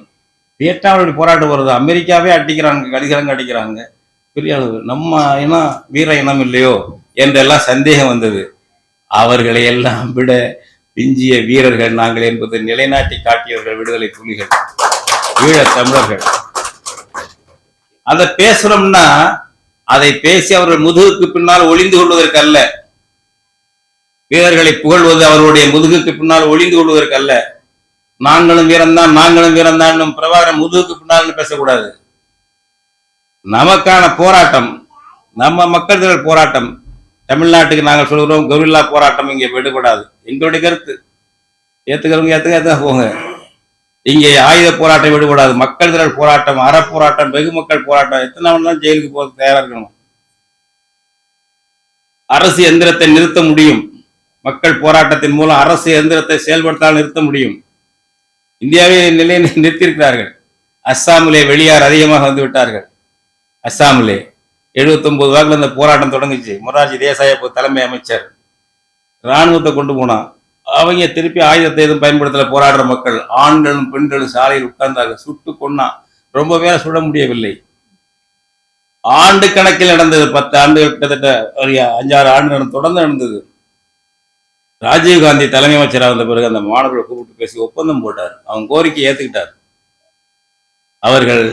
வியட்நாமில் போராட்டம் வருது, அமெரிக்காவே அடிக்கிறாங்க, கடிகரங்க அடிக்கிறாங்க, பெரிய அளவு நம்ம இனம் வீர இனம் இல்லையோ என்றெல்லாம் சந்தேகம் வந்தது. அவர்களை எல்லாம் விட விஞ்சிய வீரர்கள் நாங்கள் என்பது நிலைநாட்டி காட்டியவர்கள் விடுதலை புலிகள், ஈழத் தமிழர்கள். அதை பேசுறோம்னா அதை பேசி அவர்கள் முதுகுக்கு பின்னால் ஒளிந்து கொள்வதற்கு அல்ல, வீரர்களை புகழ்வது அவர்களுடைய முதுகுக்கு பின்னால் ஒளிந்து கொள்வதற்கு அல்ல. நாங்களும் வீரம்தான் பிரபாகரன் முதுகுக்கு பின்னால் பேசக்கூடாது. நமக்கான போராட்டம், நம்ம மக்கள் திரள் போராட்டம், தமிழ்நாட்டுக்கு நாங்கள் சொல்கிறோம் கெரில்லா போராட்டம் இங்கே விடுபடாது. எங்களுடைய கருத்து ஏத்துக்கிறவங்க ஏத்துக்க போங்க. இங்கே ஆயுத போராட்டம் விடுபடாது. மக்கள் திரள் போராட்டம், அறப்போராட்டம், வெகு மக்கள் போராட்டம். எத்தனை தான் ஜெயிலுக்கு போக தயாரா இருக்கணும். அரசு எந்திரத்தை நிறுத்த முடியும். மக்கள் போராட்டத்தின் மூலம் அரசு எந்திரத்தை செயல்படுத்தால் நிறுத்த முடியும். இந்தியாவை நிறுத்தியிருக்கிறார்கள். அஸ்ஸாமிலே வெளியார் அதிகமாக வந்து விட்டார்கள். அஸ்ஸாமிலே 79 வாக்குல இந்த போராட்டம் தொடங்குச்சு. மொரார்ஜி தேசாய் தலைமை அமைச்சர் இராணுவத்தை கொண்டு போனான். அவங்க திருப்பி ஆயுதத்தை எதுவும் பயன்படுத்தல. போராடுற மக்கள் ஆண்களும் பெண்களும் சாலையில் உட்கார்ந்தார்கள். சுட்டு கொன்னான். ரொம்ப பேரை சுட முடியவில்லை. ஆண்டு கணக்கில் நடந்தது. 10 ஆண்டுகள், கிட்டத்தட்ட ஒரு 5-6 ஆண்டு தொடர்ந்து நடந்தது. ராஜீவ்காந்தி தலைமை அமைச்சராக வந்த பிறகு அந்த மாணவர்களை கூப்பிட்டு பேசி ஒப்பந்தம் போட்டார். அவங்க கோரிக்கை ஏத்துக்கிட்டார். அவர்கள்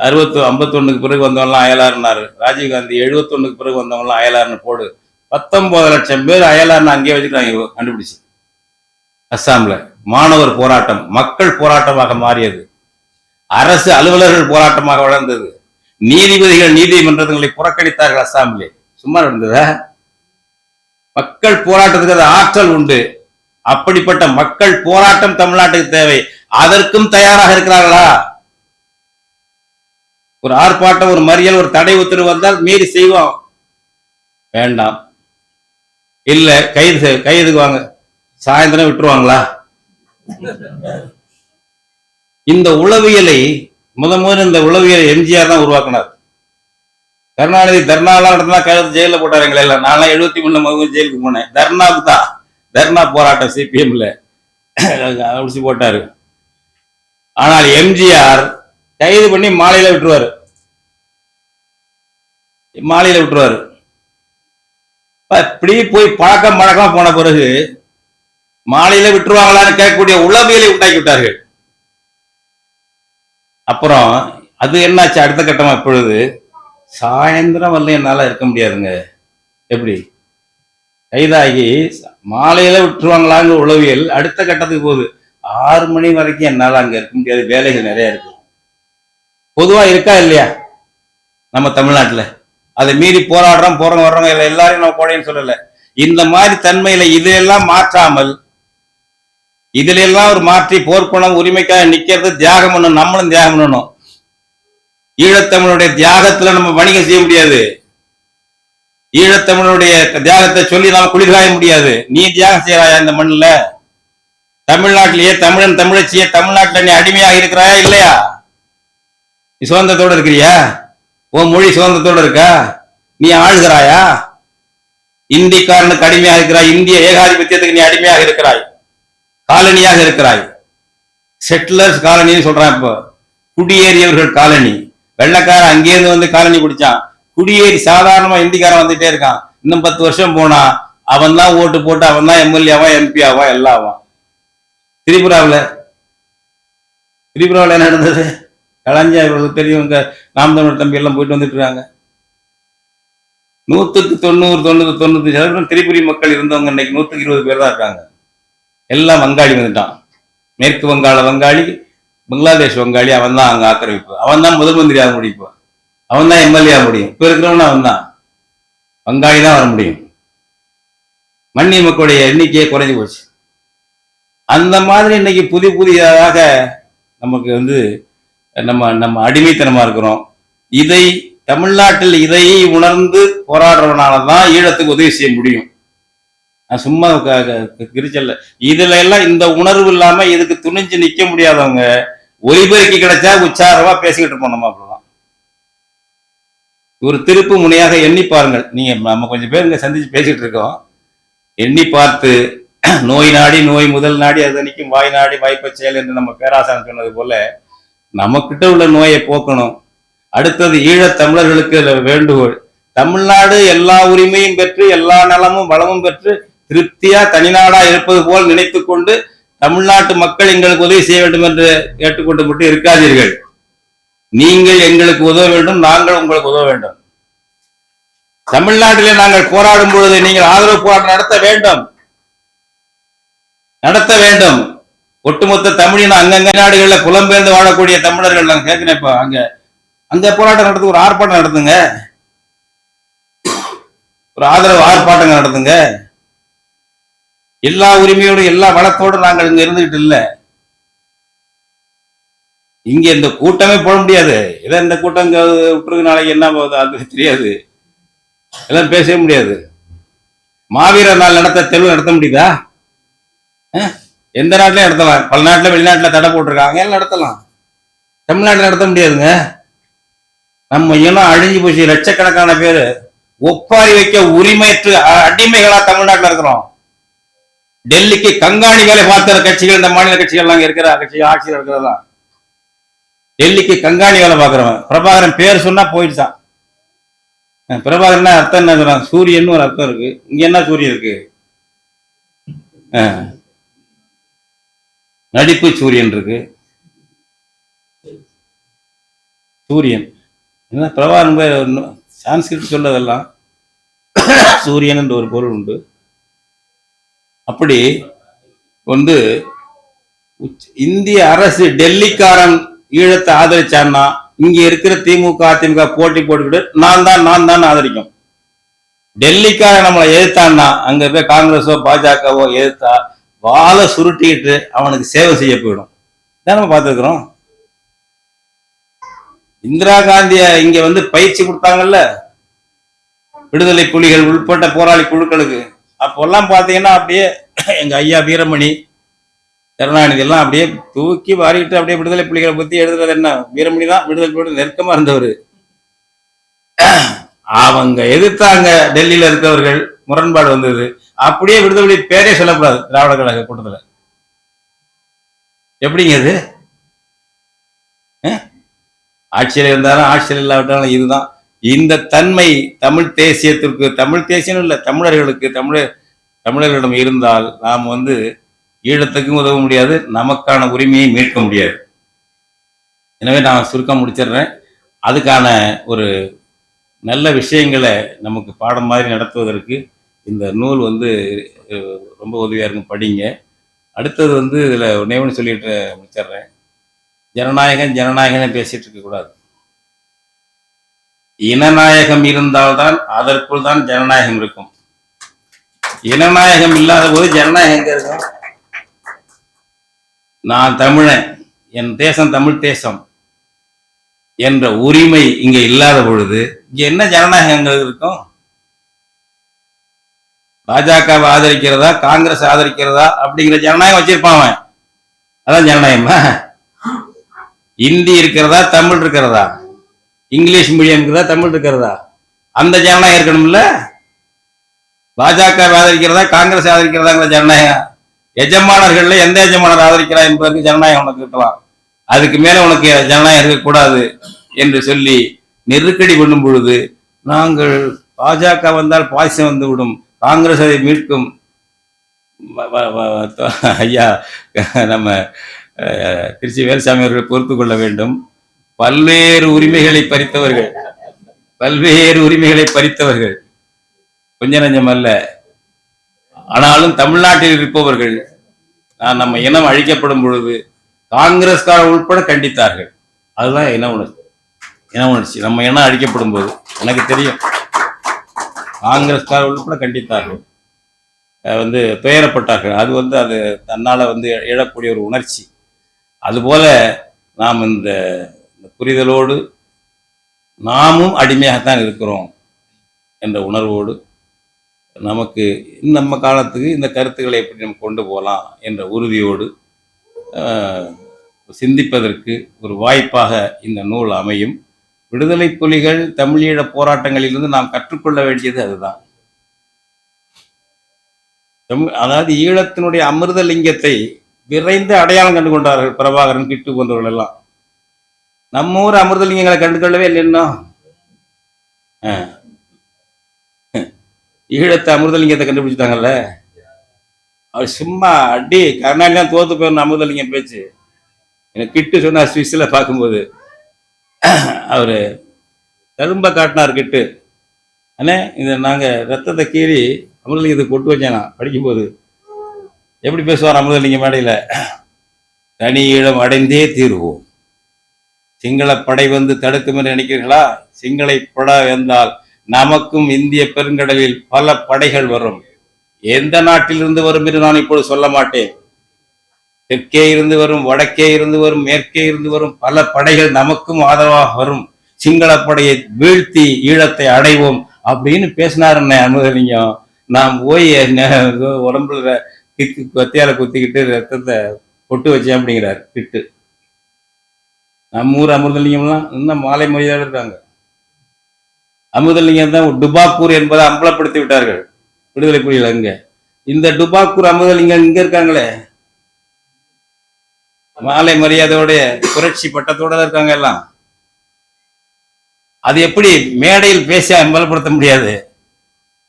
51க்கு பிறகு வந்தவங்களாம் அயலார்னாரு. ராஜீவ்காந்தி 71க்கு பிறகு வந்தவங்களாம் அயலார்னு போடு. 19 லட்சம் பேர் அயலார்னு அங்கேயே வச்சுக்கிறாங்க. கண்டுபிடிச்சு அஸ்ஸாம்ல மாணவர் போராட்டம் மக்கள் போராட்டமாக மாறியது. அரசு அலுவலர்கள் போராட்டமாக வளர்ந்தது. நீதிபதிகள் நீதிமன்றங்களை புறக்கணித்தார்கள். அஸ்ஸாமிலே சும்மா இருந்ததா? மக்கள் போராட்டத்துக்கு அது ஆற்றல் உண்டு. அப்படிப்பட்ட மக்கள் போராட்டம் தமிழ்நாட்டுக்கு தேவை. அதற்கும் தயாராக இருக்கிறார்களா? ஒரு ஆர்ப்பாட்டம், ஒரு மறியல், ஒரு தடை உத்தரவு வந்தால் மீறி செய்வோம். வேண்டாம், இல்ல கைதுக்கு வாங்க, சாயந்தரம் விட்டுருவாங்களா? இந்த உளவியலை முதல் இந்த உளவியலை எம்ஜிஆர் தான் உருவாக்கினார். கருணாநிதி தர்ணாலாம் நடத்தினா கழுத்து ஜெயில போட்டார். எங்களை எல்லாம் நான்லாம் 73 ஜெயிலுக்கு போனேன். தர்ணாவுக்கு தான், தர்ணா போராட்டம் சிபிஎம்ல அடிச்சு போட்டாரு. ஆனால் எம்ஜிஆர் கைது பண்ணி மாலையில விட்டுருவாரு. இப்படி போய் பழக்கமா போன பிறகு மாலையில விட்டுருவாங்களான்னு கேட்கக்கூடிய உளவியலை உண்டாக்கி விட்டார்கள். அப்புறம் அது என்னாச்சு? அடுத்த கட்டமா இப்பொழுது சாயந்தரம் வரல என்னால இருக்க முடியாதுங்க. எப்படி கைதாகி மாலையில விட்டுருவாங்களாங்க உளவியல் அடுத்த கட்டத்துக்கு போகுது. 6 மணி வரைக்கும் என்னால அங்க இருக்க முடியாது, வேலைகள் நிறைய இருக்கு. பொதுவா இருக்கா இல்லையா நம்ம தமிழ்நாட்டுல? அதை மீறி போராடுறோம், போறவங்க வர்றவங்க எல்லாரையும் நம்ம போடைன்னு சொல்லல. இந்த மாதிரி தன்மையில இதையெல்லாம் மாற்றாமல், இதுல எல்லாம் ஒரு மாற்றி போர்க்குணம் உரிமைக்காக நிக்கிறது, தியாகம் பண்ணணும். நம்மளும் தியாகம் பண்ணணும். ஈழத்தமிழனுடைய தியாகத்துல நம்ம வணிகம் செய்ய முடியாது. ஈழத்தமிழனுடைய தியாகத்தை சொல்லி நாம குளிர்காய முடியாது. நீ தியாகம் செய்யறாயா இந்த மண்ணுல? தமிழ்நாட்டிலேயே தமிழன் தமிழச்சியே தமிழ்நாட்டுல நீ அடிமையாக இருக்கிறாயா இல்லையா? நீ சுதந்திரத்தோட இருக்கிறியா? உன் மொழி சுதந்திரத்தோட இருக்கா? நீ ஆளுகிறாயா? இந்திக்காரனுக்கு அடிமையாக இருக்கிறாய். இந்திய ஏகாதிபத்தியத்துக்கு நீ அடிமையாக இருக்கிறாய், காலனியாக இருக்கிறாய். செட்டிலர்ஸ் காலனின்னு சொல்றான். இப்போ குடியேறியவர்கள் காலனி. வெள்ளக்காரன் அங்கேயிருந்து வந்து காலனி பிடிச்சான். குடியேறி சாதாரணமா இந்திக்காரன் வந்துட்டே இருக்கான். இன்னும் 10 வருஷம் போனா அவன் தான் ஓட்டு போட்டு அவன் தான் எம்எல்ஏ ஆவான், எம்பி ஆவான், எல்லாம் ஆவான். திரிபுராவில் என்ன நடந்தது? கலைஞர் இவர்களுக்கு தெரியும், இங்க நாம் தமிழர் தம்பி எல்லாம் போயிட்டு வந்துட்டு இருக்காங்க. 100க்கு 90 திரிபுரி மக்கள் இருந்தவங்க இன்னைக்கு 100க்கு 20 பேர் தான் இருக்காங்க. எல்லாம் வங்காளி வந்துட்டான். மேற்கு வங்காள வங்காளி, பங்களாதேஷ் வங்காளி. அவன் தான் அங்க ஆக்கிரமிப்பு. அவன் தான் முதல் மந்திரி ஆக முடியும். இப்போ அவன் தான் எம்எல்ஏ ஆக முடியும். இப்ப இருக்கிறவன அவன் தான் வங்காளி தான் வர முடியும். மன்னி மக்களுடைய எண்ணிக்கையே குறைஞ்சு போச்சு. அந்த மாதிரி இன்னைக்கு புதியதாக நமக்கு நம்ம அடிமைத்தனமா இருக்கிறோம். இதை தமிழ்நாட்டில் இதையே உணர்ந்து போராடுறவனாலதான் ஈழத்துக்கு உதவி செய்ய முடியும். நான் சும்மா கிரிச்சல்ல. இதுல எல்லாம் இந்த உணர்வு இல்லாம இதுக்கு துணிஞ்சு நிக்க முடியாதவங்க ஒலிபெருக்கி கிடைச்சா உச்சாரமா பேசிக்கிட்டு இருப்போம். நம்ம அப்படிதான் ஒரு திருப்பு முனையாக எண்ணி பாருங்கள். நீங்க நம்ம கொஞ்சம் பேர் இங்க சந்திச்சு பேசிட்டு இருக்கோம். எண்ணி பார்த்து நோய் நாடி நோய் முதல் நாடி அது நிற்கும் வாய் நாடி வாய்ப்பை செயல் என்று நம்ம பேராசாரம் சொன்னது போல நமக்கிட்ட உள்ள நோயை போக்கணும். அடுத்தது ஈழத் தமிழர்களுக்கு வேண்டுகோள், தமிழ்நாடு எல்லா உரிமையும் பெற்று எல்லா நலமும் வளமும் பெற்று திருப்தியா தனிநாடா இருப்பது போல் நினைத்து கொண்டு தமிழ்நாட்டு மக்கள் எங்களுக்கு உதவி செய்ய வேண்டும் என்று கேட்டுக்கொண்டு மட்டும் இருக்காதீர்கள். நீங்கள் எங்களுக்கு உதவ வேண்டும், நாங்கள் உங்களுக்கு உதவ வேண்டும். தமிழ்நாட்டிலே நாங்கள் போராடும் பொழுது நீங்கள் ஆதரவு போராட்டம் நடத்த வேண்டும். ஒட்டுமொத்த தமிழின அங்கங்க நாடுகளில் புலம்பெயர்ந்து வாழக்கூடிய தமிழர்கள் நான் கேட்கிறேன். இப்ப அங்க போராட்டம் நடத்து, ஒரு ஆர்ப்பாட்டம் நடத்துங்க, ஒரு ஆதரவு ஆர்ப்பாட்டம் நடத்துங்க. எல்லா உரிமையோடு எல்லா வளத்தோடு நாங்கள் இங்க இருந்துகிட்டு இல்ல. இங்க இந்த கூட்டமே போட முடியாது. இதை இந்த கூட்டம் விட்டுருக்கு, நாளைக்கு என்ன அது தெரியாது, எல்லாம் பேசவே முடியாது. மாவீரர் நாள் தெருவு நடத்த முடியுதா? எந்த நாட்டிலையும் நடத்தலாம். பல நாட்டில் வெளிநாட்டில் தடை போட்டிருக்காங்க, எல்லாம் நடத்தலாம். தமிழ்நாட்டில் நடத்த முடியாதுங்க. நம்ம இனம் அழிஞ்சு போச்சு. லட்சக்கணக்கான பேரு ஒப்பாரி வைக்க உரிமையற்று அடிமைகளா தமிழ்நாட்டில் இருக்கிறோம். டெல்லிக்கு கண்காணி வேலை பார்த்த கட்சிகள், இந்த மாநில கட்சிகள் இருக்கிற கட்சிகள் ஆட்சியில் இருக்கிறதா டெல்லிக்கு கண்காணி வேலை பார்க்கிறவன். பிரபாகரன் பேர் சொன்னா போயிடுச்சான். பிரபாகரன் அர்த்தம் என்ன சொல்றான்? சூரியன் ஒரு அர்த்தம் இருக்கு. இங்க என்ன சூரியன் இருக்கு? நடிப்பு சூரியன் இருக்கு. சூரியன் என்ன? பிரபாகரன் சான்ஸ்கிரிட் சொல்லதெல்லாம் சூரியன் என்ற ஒரு பொருள் உண்டு. அப்படி இந்திய அரசு டெல்லிக்காரன் ஈழத்தை ஆதரிச்சான்னா இங்க இருக்கிற திமுக அதிமுக போட்டி போட்டுக்கிட்டு நான் தான் ஆதரிக்கும். டெல்லிக்காரன் நம்மளை எதிர்த்தான்னா அங்க இருக்க காங்கிரஸோ பாஜகவோ எதிர்த்தா வாழை சுருட்டிக்கிட்டு அவனுக்கு சேவை செய்ய போயிடும். இதான் நம்ம பார்த்துருக்கிறோம். இந்திரா காந்திய இங்க பயிற்சி கொடுத்தாங்கல்ல விடுதலை புலிகள் உள்பட்ட போராளி குழுக்களுக்கு. அப்போல்லாம் பாத்தீங்கன்னா அப்படியே எங்க ஐயா வீரமணி, கருணாநிதி எல்லாம் அப்படியே தூக்கி வாரிட்டு அப்படியே விடுதலை புலிகளை பத்தி எழுதுறது என்ன? வீரமணி தான் விடுதலை புலிகள் நெருக்கமா இருந்தவர். அவங்க எதிர்த்தாங்க, டெல்லியில இருக்கவர்கள், முரண்பாடு வந்தது. அப்படியே விடுதலை பேரே சொல்லக்கூடாது திராவிட கழக கூட்டத்துல. எப்படிங்க இது? ஆட்சியில் இருந்தாலும் ஆட்சியில் இல்லாவிட்டாலும் இதுதான். இந்த தன்மை தமிழ் தேசியத்திற்கு, தமிழ் தேசியம் இல்ல தமிழர்களுக்கு, தமிழர்களிடம் இருந்தால் நாம் ஈழத்துக்கும் உதவ முடியாது, நமக்கான உரிமையை மீட்க முடியாது. எனவே நான் சுருக்கம் முடிச்சிடுறேன். அதுக்கான ஒரு நல்ல விஷயங்களை நமக்கு பாடம் மாதிரி நடத்துவதற்கு இந்த நூல் ரொம்ப உதவியா இருக்கும், படிங்க. அடுத்தது இதுல ஒன்னே சொல்லிட்டு முடிச்சிடுறேன். ஜனநாயகம் பேசிட்டு இருக்க கூடாது. இனநாயகம் இருந்தால்தான் அதற்குள் தான் ஜனநாயகம் இருக்கும். இனநாயகம் இல்லாத போது ஜனநாயகம் எங்க இருக்கும்? நான் தமிழன், என் தேசம் தமிழ் தேசம் என்ற உரிமை இங்க இல்லாத பொழுது இங்க என்ன ஜனநாயகங்கள் இருக்கும்? பாஜகவை ஆதரிக்கிறதா காங்கிரஸ் ஆதரிக்கிறதா அப்படிங்கிற ஜனநாயகம் வச்சிருப்பான். அதான் ஜனநாயகமா? இந்தி இருக்கிறதா தமிழ் இருக்கிறதா? இங்கிலீஷ் மீடியம் இருக்கிறதா தமிழ் இருக்கிறதா? அந்த ஜனநாயகம் இருக்கணும்ல. பாஜக ஆதரிக்கிறதா காங்கிரஸ் ஆதரிக்கிறதாங்கிற ஜனநாயகம். எஜமானர்கள்ல எந்த எஜமானர் ஆதரிக்கிறா என்பதற்கு ஜனநாயகம் உனக்கு இருக்கலாம். அதுக்கு மேல உனக்கு ஜனநாயகம் இருக்கக்கூடாது என்று சொல்லி நெருக்கடி பண்ணும் பொழுது நாங்கள் பாஜக வந்தால் பாய்ச்சம் வந்துவிடும், காங்கிரஸ் அதை மீட்கும். ஐயா நம்ம திருச்சி வேலுசாமி அவர்கள் பொறுத்து கொள்ள வேண்டும். பல்வேறு உரிமைகளை பறித்தவர்கள் கொஞ்ச நஞ்சம் அல்ல. ஆனாலும் தமிழ்நாட்டில் இருப்பவர்கள் நம்ம இனம் அழிக்கப்படும் பொழுது காங்கிரஸ்காரர் உட்பட கண்டித்தார்கள். அதுதான் இன உணர்ச்சி. நம்ம இனம் அழிக்கப்படும் போது எனக்கு தெரியும், காங்கிரஸ்காரர் உட்பட கண்டித்தார்கள், துயரப்பட்டார்கள். அது தன்னால எழக்கூடிய ஒரு உணர்ச்சி. அதுபோல நாம் இந்த புரிதலோடு நாமும் அடிமையாகத்தான் இருக்கிறோம் என்ற உணர்வோடு நமக்கு நம்ம காலத்துக்கு இந்த கருத்துக்களை எப்படி நம்ம கொண்டு போகலாம் என்ற உறுதியோடு சிந்திப்பதற்கு ஒரு வாய்ப்பாக இந்த நூல் அமையும். விடுதலை புலிகள் தமிழீழ போராட்டங்களிலிருந்து நாம் கற்றுக்கொள்ள வேண்டியது அதுதான். அதாவது ஈழத்தினுடைய அமிர்த லிங்கத்தை விரைந்து அடையாளம் கண்டு கொண்டார்கள் பிரபாகரன், கிட்டு போன்றவர்கள் எல்லாம். நம்ம ஊர் அமிர்தலிங்கங்களை கண்டுகொள்ளவே இல்லை இன்னும். ஈழத்தை அமிர்தலிங்கத்தை கண்டுபிடிச்சிட்டாங்கல்ல. அவர் சும்மா அடி கருணாநிதி தோத்து போயிடணும் அமிர்தலிங்கம் பேச்சு. எனக்கு கிட்டு சொன்னார் சுவிஸ்ல பார்க்கும்போது, அவரு தழும்ப காட்டினார் கிட்டு. அண்ணே இதை நாங்கள் ரத்தத்தை கீறி அமிர்தலிங்கத்தை கொட்டு வச்சேனா படிக்கும்போது. எப்படி பேசுவார் அமிர்தலிங்கம் மேடையில்? தனி ஈழம் அடைந்தே தீர்வோம். சிங்கள படை தடுக்கும் என்று நினைக்கிறீர்களா? சிங்கள படை வந்தால் நமக்கும் இந்திய பெருங்கடலில் பல படைகள் வரும். எந்த நாட்டிலிருந்து வரும் என்று நான் இப்போது சொல்ல மாட்டேன். தெற்கே இருந்து வரும், வடக்கே இருந்து வரும், மேற்கே இருந்து வரும் பல படைகள் நமக்கும் ஆதரவாக வரும். சிங்கள படையை வீழ்த்தி ஈழத்தை அடைவோம் அப்படின்னு பேசினார் அமிர்தலிங்கம். நான் போய் உடம்புல கத்தியால குத்திக்கிட்டு ரத்தத்தை கொட்டு வச்சேன் அப்படிங்கிறார் கிட்டு. நம்ம ஊர் அமிர்தலிங்கம்லாம் இன்னும் மாலை மொழியாக இருக்காங்க. அமிர்தலிங்கம் தான் டுபாக்கூர் என்பதை அம்பலப்படுத்தி விட்டார்கள் விடுதலை புலிகள். அங்க இந்த டுபாக்கூர் அமிர்தலிங்கம் இங்க இருக்காங்களே, மாலை மரியாதையோட புரட்சி பட்டத்தோட இருக்காங்க எல்லாம். அது எப்படி மேடையில் பேச அம்பலப்படுத்த முடியாது?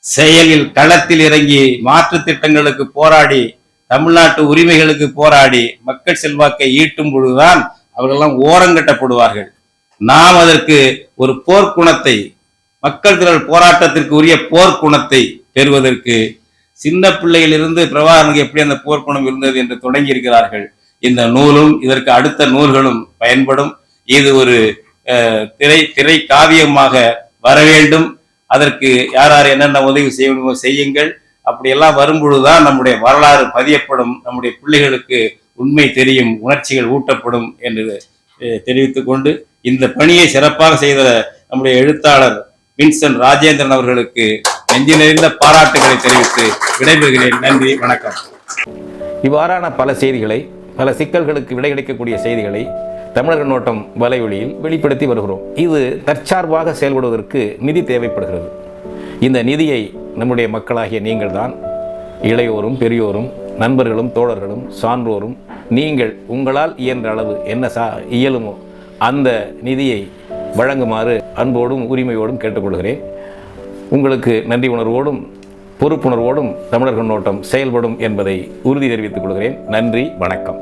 செயலில் களத்தில் இறங்கி மாற்று திட்டங்களுக்கு போராடி, தமிழ்நாட்டு உரிமைகளுக்கு போராடி மக்கள் செல்வாக்கை ஈட்டும் பொழுதுதான் அவர்களெல்லாம் ஓரங்கட்டப்படுவார்கள். நாம் அதற்கு ஒரு போர்க்குணத்தை, மக்கள் திரள் போராட்டத்திற்கு உரிய போர்க்குணத்தை பெறுவதற்கு சின்ன பிள்ளையிலிருந்து பிரபாகரனுக்கு எப்படி அந்த போர்க்குணம் இருந்தது என்று தொடங்கி இருக்கிறார்கள். இந்த நூலும் இதற்கு அடுத்த நூல்களும் பயன்படும். இது ஒரு திரை காவியமாக வர வேண்டும். அதற்கு யார் யார் என்னென்ன உதவி செய்யணுமோ செய்யுங்கள். அப்படியெல்லாம் வரும்பொழுதுதான் நம்முடைய வரலாறு பதியப்படும், நம்முடைய பிள்ளைகளுக்கு உண்மை தெரியும், உணர்ச்சிகள் ஊட்டப்படும் என்று தெரிவித்துக் கொண்டு இந்த பணியை சிறப்பாக செய்த நம்முடைய எழுத்தாளர் வின்சென்ட் ராஜேந்திரன் அவர்களுக்கு நெஞ்சு நிறைந்த பாராட்டுகளை தெரிவித்து விடைபெறுகிறேன். நன்றி, வணக்கம். இவ்வாறான பல செய்திகளை, பல சிக்கல்களுக்கு விடை கிடைக்கக்கூடிய செய்திகளை தமிழர் கண்ணோட்டம் வலைவழியில் வெளிப்படுத்தி வருகிறோம். இது தற்சார்பாக செயல்படுவதற்கு நிதி தேவைப்படுகிறது. இந்த நிதியை நம்முடைய மக்களாகிய நீங்கள் தான், இளையோரும் பெரியோரும் நண்பர்களும் தோழர்களும் சான்றோரும், நீங்கள் உங்களால் இயன்ற அளவு என்ன இயலுமோ அந்த நிதியை வழங்குமாறு அன்போடும் உரிமையோடும் கேட்டுக்கொள்கிறேன். உங்களுக்கு நன்றி உணர்வோடும் பொறுப்புணர்வோடும் தமிழர் கண்ணோட்டம் செயல்படும் என்பதை உறுதி தெரிவித்துக் கொள்கிறேன். நன்றி, வணக்கம்.